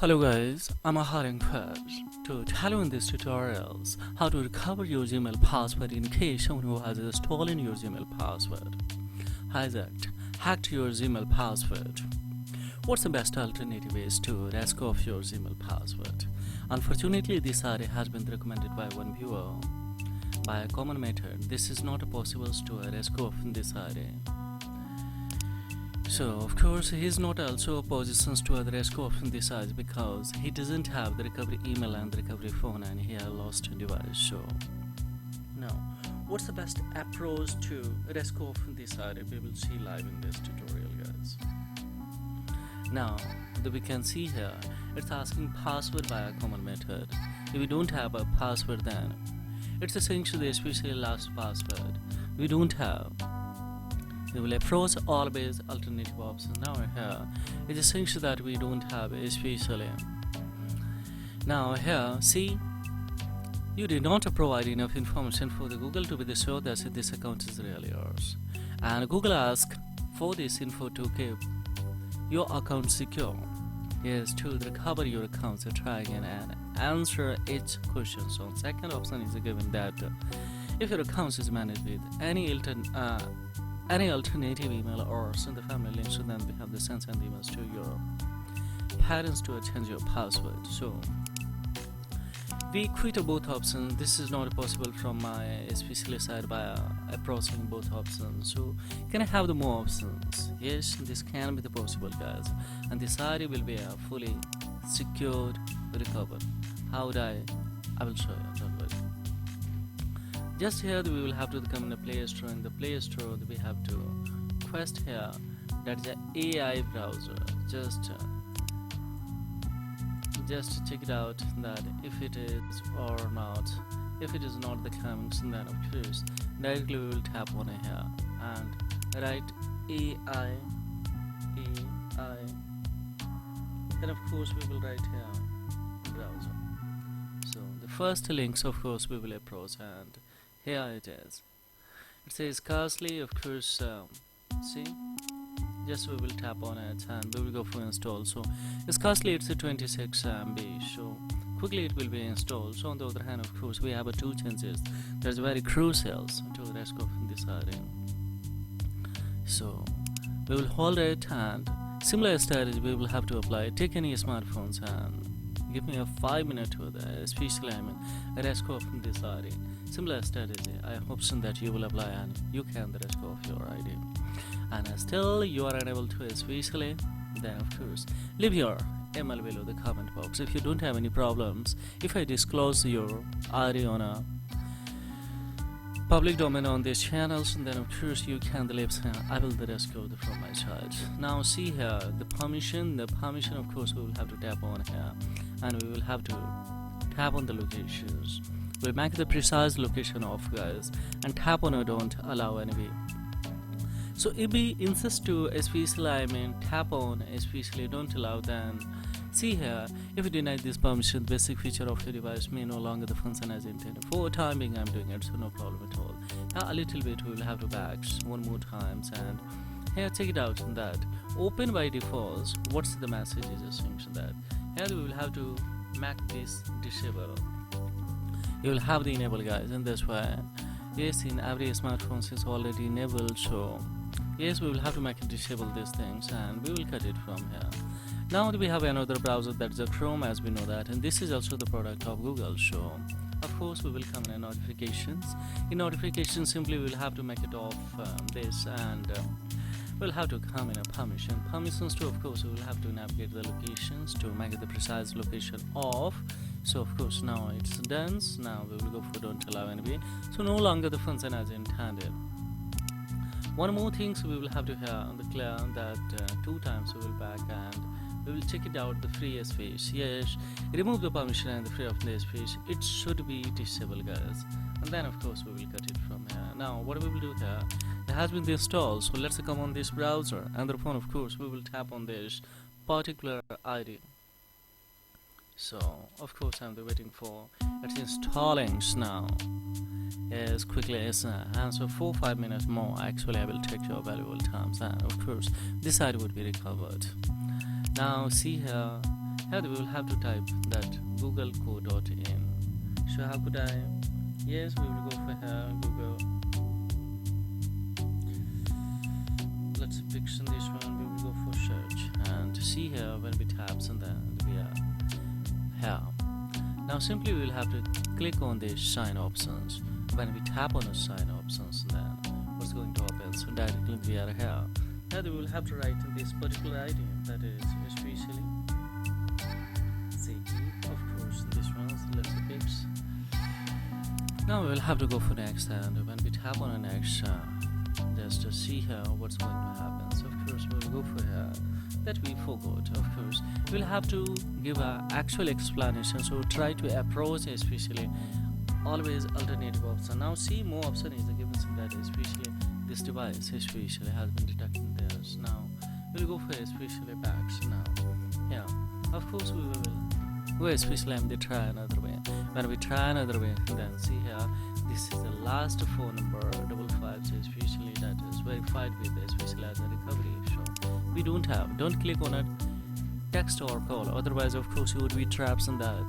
Hello guys, I'm Aharin Kwesh. To tell you in this tutorials how to recover your Gmail password in case someone who has stolen your Gmail password. Hijacked, hacked your Gmail password. What's the best alternative ways to rescue your Gmail password? Unfortunately, this area has been recommended by one viewer. By a common method, this is not possible to rescue from this area. So, of course, he is not also a position to the rescue from this size because he doesn't have the recovery email and the recovery phone and he has lost a device. So, now, what's the best approach to rescue from this area? We will see live in this tutorial, guys. Now, we can see here, it's asking password by a common method. If we don't have a password, then it's essentially especially last password. We don't have. We will approach always alternative options. Now here it's essential that we don't have especially. Now here see, you did not provide enough information for the Google to be sure that this account is really yours, and Google asks for this info to keep your account secure. Yes, to recover your accounts, try again and answer each question. So second option is given that if your account is managed with any alternative email or send the family link, so then we have the send emails to your parents to change your password. So we quit both options. This is not possible from my especially side by approaching both options. So can I have the more options? Yes, this can be the possible, guys, and this area will be a fully secured recover. How would I will show you, don't worry. Just here we will have to come in the Play Store. In the Play Store we have to quest here that is the AI browser. Just check it out that if it is or not. If it is not the comments, then of course directly we will tap on it here and write AI. Then of course we will write here browser. So the first links of course we will approach, and here it is. It says scarcely, of course. See, just we will tap on it and we will go for install. So scarcely it's a 26 MB, so quickly it will be installed. So on the other hand, of course, we have two changes that's very crucial to the rest of this area. So we will hold it and similar strategy we will have to apply. Take any smartphones and give me a 5 minute to the especially rescue from this area. Similar strategy. I hope soon that you will apply and you can the rescue of your ID. And still you are unable to especially, then of course leave your email below the comment box. If you don't have any problems, if I disclose your ID on a public domain on these channels, then of course you can leave. I will the rescue from my side. Now see here the permission of course we will have to tap on here, and we will have to tap on the locations. We'll make the precise location of, guys, and tap on don't allow anyway. So if we insist to especially tap on especially don't allow, then see here if you deny this permission, basic feature of your device may no longer the function as intended. For time being I'm doing it, so no problem at all. Now a little bit we will have to back one more times, and here check it out that open by default. What's the message is assumption that here we will have to make this disable. You will have the enable, guys, in this way. Yes, in every smartphone is already enabled, so yes, we will have to make it disable these things, and we will cut it from here. Now we have another browser, that's a Chrome, as we know that, and this is also the product of Google. So of course we will come in notifications. In notifications simply we will have to make it off this, and we'll have to come in a permissions too. Of course we will have to navigate the locations to make the precise location off. So of course now it's done. Now we will go for don't allow anyway, so no longer the function as intended. One more thing, so we will have to hear on the clear that 2 times we will back, and we will check it out the free space. Yes, remove the permission and the free of the space, it should be disabled, guys, and then of course we will cut it from here. Now what we will do here, it has been installed, so let's come on this browser and the phone. Of course we will tap on this particular ID. So of course I'm waiting for it's installing now as quickly as and so 4-5 minutes more actually I will take your valuable times, and of course this side would be recovered. Now see here here we will have to type that googleco.in. So how could I? Yes, we will go for here Google. Let's fix in this one. We will go for search and see here when we tap and then we are here. Now simply we will have to click on the sign options. When we tap on the sign options, then what's going to open? So directly we are here. Now we will have to write in this particular ID, that is especially CE, of course this one. So let's fix. Now we will have to go for next, and when we tap on the next, just to see here what's going to happen. So of course we will go for here that we forgot. Of course we'll have to give a actual explanation, so try to approach especially always alternative option. Now see more option is given, so that especially this device especially has been detected there. So now we'll go for especially backs. Now yeah, of course we will go especially and try another way. When we try another way, then see here this is the last phone number 55, so especially that is verified with especially as a recovery. So we don't click on it, text or call, otherwise of course you would be trapped in that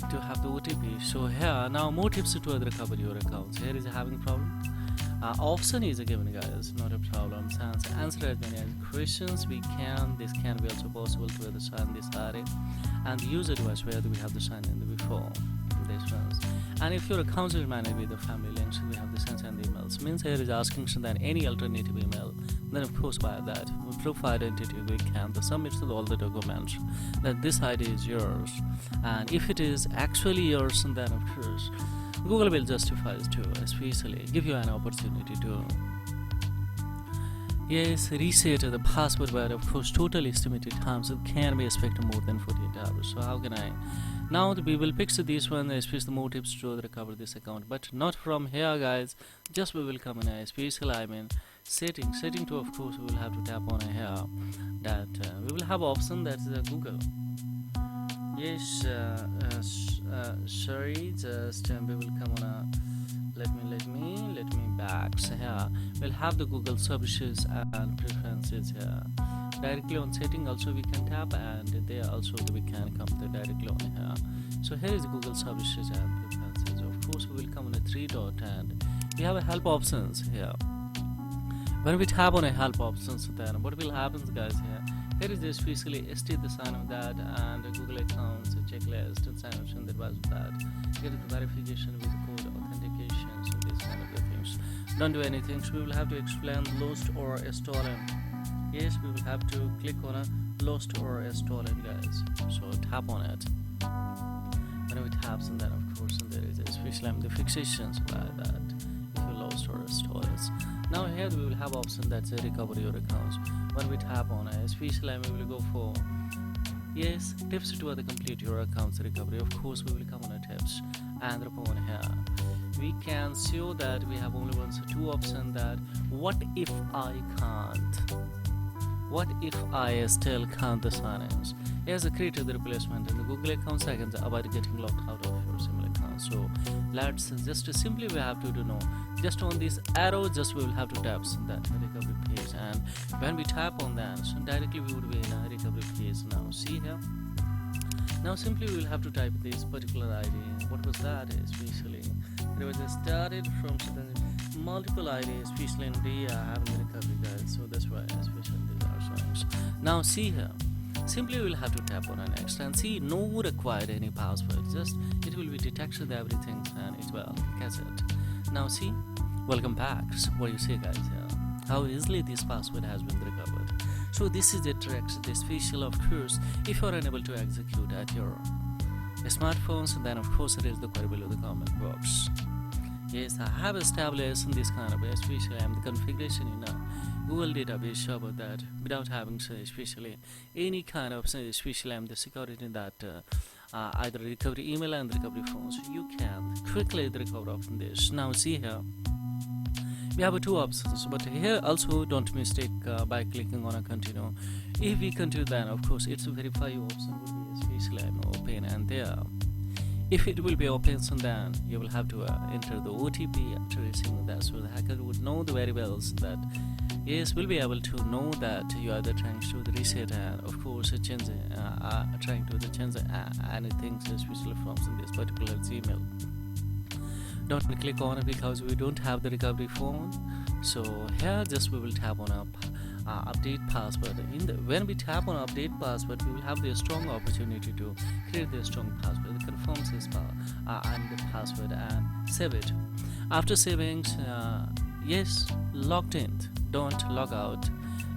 to have the OTP. So here now more tips to recover your accounts. Here is having problem. Option is given, guys, not a problem. Since answer as many questions we can, this can be also possible to sign this array and the user device where we have the sign in the before this ones. And if your account is managed with the family links, we have the sense and the emails. Means here is asking so then any alternative email. Then of course by that proof identity we can submit to all the documents that this ID is yours, and if it is actually yours, then of course Google will justify it to especially give you an opportunity to reset the password, but of course total estimated times it can be expected more than 48 hours. So how can I? Now we will fix this one, especially the more tips to recover this account, but not from here, guys. Just we will come in a special, setting to, of course we will have to tap on here that we will have option that is Google. Yes, sorry, just we will come on a let me back. So here we'll have the Google services and preferences here. Directly on setting also we can tap, and there also we can come directly on here. So here is Google services and preferences. Of course we will come on a 3 dot and we have a help options here. When we tap on a help options, then what will happen, guys, here is especially state the sign of that and Google accounts checklist and sign option that was that. Get the verification with code authentication, so these kind of things. Don't do anything, so we will have to explain lost or stolen. Yes, we will have to click on a lost or stolen, guys. So tap on it. When we tap, and then of course and there is especially the fixations by that if you lost or stolen. Now here we will have option that's a recover your accounts. When we tap on it, especially we will go for tips to complete your accounts recovery. Of course we will come on a tips, and upon here we can show that we have only two options, that what if I can't, what if I still can't the sign-ins. As a creator the replacement in the Google accounts, I can avoid getting locked out of your similar account. So let's just simply we have to do know, just on this arrow just we will have to tap on that recovery page, and when we tap on that, so directly we would be in a recovery page. Now see here, now simply we will have to type this particular ID. What was that? Especially there was a started from multiple ID, especially in the having the recovery, guys. So that's why especially these are songs. Now see here, simply we will have to tap on the next and see no required any password, just it will be detected everything and it will catch it. Now see, welcome back. So what do you say, guys, here how easily this password has been recovered. So this is the tricks, this facial of course if you are unable to execute at your smartphones, then of course there is the query below the comment box. Yes, I have established this kind of especially the configuration in a Google database server that without having especially any kind of especially the security that either recovery email and recovery phones, you can quickly recover from this. Now see here, we have two options, but here also don't mistake by clicking on a continue. If we continue, then of course it's a verify option would be especially open, and there if it will be open, so then you will have to enter the OTP after receiving that, so the hacker would know the very well that Yes, we'll be able to know that you are trying to the reset and of course change trying to the change anything especially from this particular Gmail. Don't click on it because we don't have the recovery phone. So here just we will tap on a update password. When we tap on update password, we will have the strong opportunity to create the strong password. It confirms this and the password and save it. After saving, yes, logged in. Don't log out.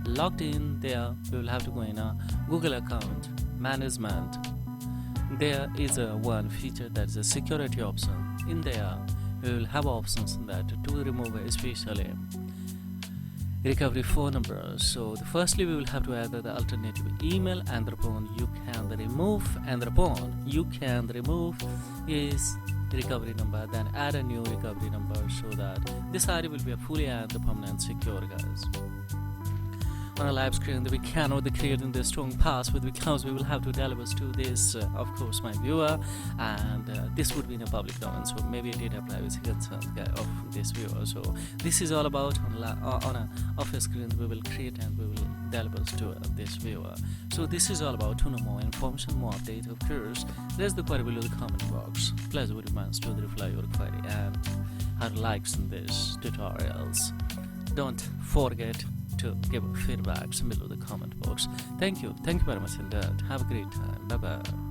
Logged in there, we will have to go in a Google account management. There is a one feature that is a security option. In there, we will have options in that to remove especially recovery phone number. So firstly we will have to add the alternative email, and thereupon you can remove, and thereupon you can remove is recovery number, then add a new recovery number so that this ID will be a fully and permanent secure, guys. On a live screen we cannot create the strong password because we will have to deliver to this of course my viewer, and this would be in a public domain, so maybe data privacy concern of this viewer. So this is all about on a off screen we will create and we will deliver to this viewer. So this is all about. To know more information, more update, of course, there's the query below the comment box. Pleasure would remain to reply your query and add likes in these tutorials. Don't forget to give feedbacks below the comment box. Thank you very much indeed. Have a great time. Bye bye.